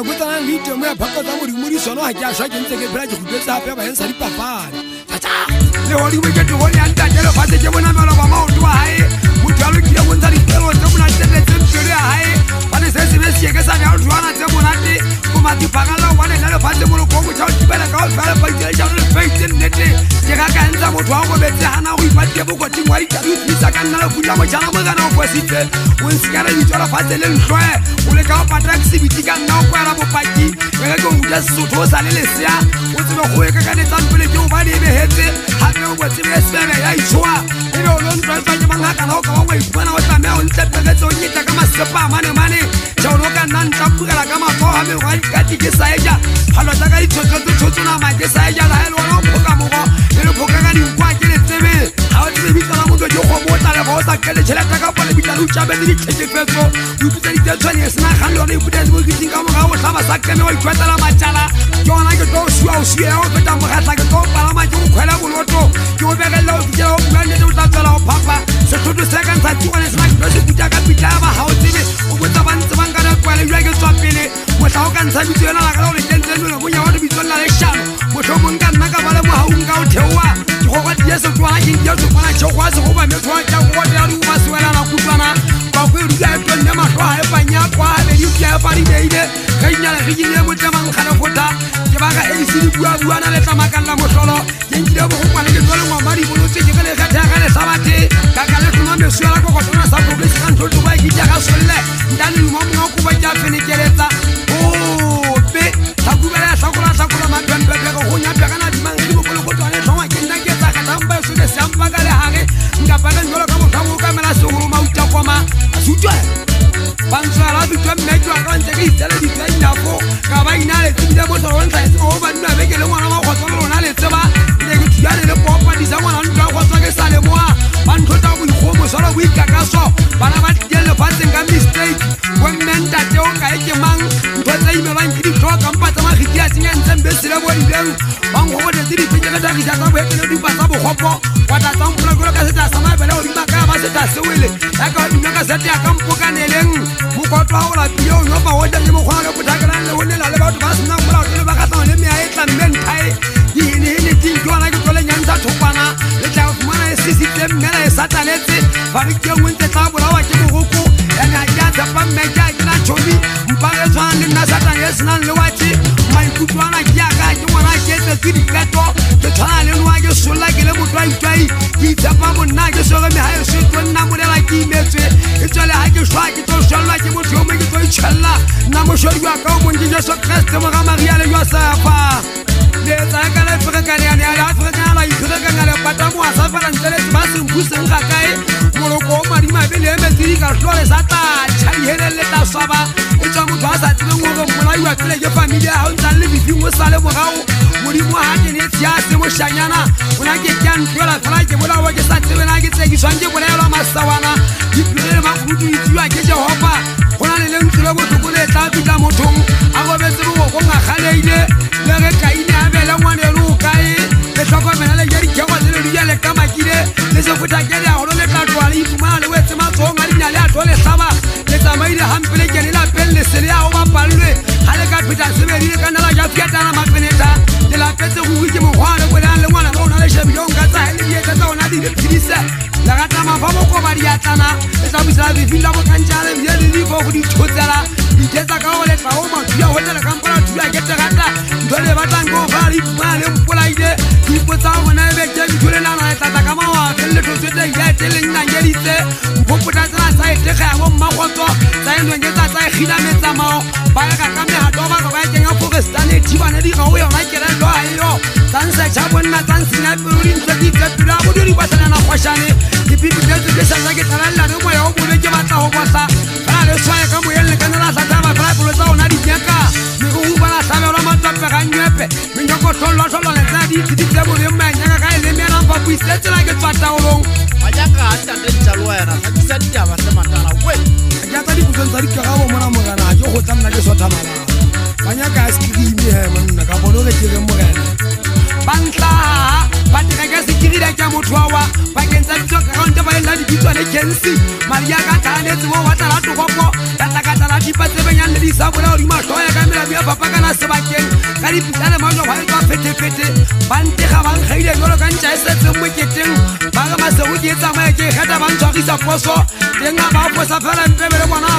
kutana ngite mo ya phaka tsa modimo sono ha ke a shwa ke ntse ke phela ke gutsetsa hape ba hensa dipapadi le hodi we ke tlo ya ntate le fase ke bona melo ba maoto wa hae motho a lokile go ntsa dipelo tse mona tshetse mpelo ya hae ba le se se se ke sa ya utlwana tse monate go mati phakala wa le le fase mo go go tsa dipela ka ba ba ile ja le faitse nnete ke ga ka ntsa motho wa go betse hana go ipatle bo go tingwa di tsa ka nna le kula mo jana mo kana go sitse o nsikara di tsala fase le ntwe o le ka pata exhibit ka nna go era bopaki ke go ngja sotho sa le lesea o tsebe go e ka ka netsa mpele ke o ba di behetse ha ke o tsebe sebe ya itshwa e be o lo ntwa tsa ke manga kana o ka wa ipona o tla me o ntse petse o nyita ka masepa mane jalo ka nna ntla pukela ka maso ha me wa ka ti ke saeja halo tsa ka ditshotso na ma ke saeja la hele wa go ka mo le le phoka ka di kwa ke le tsebe ha o tsebe bitla mo go go botsa le go sa ke le tshela ka pole bitla lu tsa be di tshekefetso o bitsa di tswane sna khalo le ibutse mo ke tinga mo ga o tlhaba sa ke me o ikwetsa la matjala yona ke to shwa o shwe o feta mo gatla ke to pala ma ke o khwela boloto ke o begela o ke o bua le o tla tsala o papa se thuto se ka ntsa tswane sna ke se buta ka bitla ba ha o tsebe o botsa ba ntse ba ngana kwale jwa ke tswa pele mo tla o ka ntsa bitso yona la ka o le tentse no mo nya o bitso la le shalo mo tlo mo nka nna ka bale mo ha o nka o thewa ke go ga diese tswa ke ke o tswana tšho go se go ba me tswa ka go ya ru ba swela na kutlwana ba go ru ya to nne ma go ha e panya kwa le di ke pa di beide ga nya le ke ne mo tsamang khana fota ke ba ga e se di bua na le tsamakalla mo tlolo ke nkile bo go kwa le ke tsole mo mari bo tse ke le ga ga le sabate ka ka le tuma me swela go go tsona sa go ke san tlo ba ke ja ga solle ndani mo mo go ba ja fene keletsa o be sa ku bela sa kula ma pempe go nya pega na di mang di mo go tsone tsoma ke nna ke tsa ka tamba so ke samba ka le hage nga pa ka ngolo ka mo thawo ka mela so go ma utla koma sutwa bansala di twa me twa ka ntse ke tsela di twa ina fo ka ba ina le tsile mo tsoro ntse o ba nna be ke le ngwana wa go tsolo na le tseba le ke tsiyane le popa di sa ngwana ntwa go tswa ke sale moa ba nthota go go mo sala go ikakaso bana ba tile fa tsenga mistake when menta te o ka ke mang ntwa tsa ime ba nkidi twa ka mpa tsa magiti a tsenya ntse mbe sele bo di beng ba ngo go de di penya ka tsa ka tsa bo e ke di pa tsa bo gopo wa ta tsa mpula go ka se tsa sama bele o di ba ka ba se tsa sewele ya ka di ka se tya ka mpoka neleng mo ko twa o la pio no ba o ja le mo khona go thakana le o le la le ba ba se na mo la le ba ka tsa le me a etla mentai ni ti jona ke tole nyantsa thopana le tla o fumana e sisi te mela e satanetse ba re ke ngwentse tsa bolawa ke mogoko ena ya tsa pa me ja ke na chomi mpare tswana le na satane le sna le wati mai kutwana ke ya ka ke ngwana ke tse ke di kato ke tsana le nwa ke sola ke le motwa itwai ke tsa pa mo nna ke so ga me ha e se tsonna mo le la ke imetswe e tsole ha ke shwa ke to shalla ke motho mo ke to itshalla na mo shori wa ka mo nje so Christ mo ga Maria le Yosefa le tsa ka le freka le ya la freka la ifreka ka le pata mo sa fa ntsele ba se mphuseng ga kae mo lo ko mari ma be le me tiri ka hlole sa ta tshai hele le ta swaba e tswa mo twa sa tsile mo go mola iwa tsile ke familia ha o ntsa le bifi mo sale mo gao mo di mo ha ke ne tsia se mo shanyana ona ke kan tlola fela ke bola wa ke sa tsebe na ke tseki swanje bola ya masawana di pele ma kudu itsiwa ke Jehova ona le leng tsile mo tsokole tla fita mothong a go betse mo go nga khaleile le re ka ine a bela ngwane lo kae le tlhokomela le yari ke go le ya le ka makile le se futa ke ya go le tla twa le ifuma le wetse matsonga le nya le a tole saba le tsamaile hampele ke le la pelle se le ya o ba pallwe ha le ka fita se be le kana la ja fiata na mapeneta le la petse go ke mo gwana go le ngwana go na le shebi yo nga tsa le ye tsa ona di le pidisa la gata ma fa mo ko ba di atana le tsa bisa di fila mo kanjale le di go di thotsela di tsa ka o le tsa o ma ya o le ka mpala tu ya ke tsa gata ndole ba tango ba li ba le mpola ide di potsa mo na be ke di thole na na tsa ka ma wa le to tse ya tele nna ngelitse go potsa tsa sa ite ga go mma go tso tsa ndo nge tsa khila metsa mao ba ka ka me ha do ba ba ke nga forestane di bana di ga o yona ke la do ayo tsansa cha bonna tsansina puri ntse di tsa pula go di ba tsana na khoshane di pipi ke sa ke tsana la no mo ya o bole ke batla go bosa ba le swaya ka mo yelle kana la sa ba ba polo tsa ona di nyaka me go ba la sa ba ma tsa ga nyepe me nyoko tolo le tsa di tsa bo le ma nyaka ka le me na ba puise tsela ke tsata o long ba ja ka ta le tsalwa yana ga tsa di ba se matala we ya ta di butsa di ka go mona mogana ke go tsamna ke so thamala banya ka skimi he monna ka bono ke re mogana bantla ba tira ka sikiri da ka mothowa ba kenza ditso ka ronte ba ela di bitwa le kensi Maria ka tane tso wa tala to gopo ka ta ka tala di pa tsebe nyane di sa bola o di ma hloya ka mela bia ba kana sebakeng ka dipitane majo ba etswa phete-phete ba ntega ba nkgaile jalo ka ntša e setseng moketeng ba ka masego ke e tsamaya ke kgetha ba ntshwagisa poso teng a ba fosa fela ntebele bona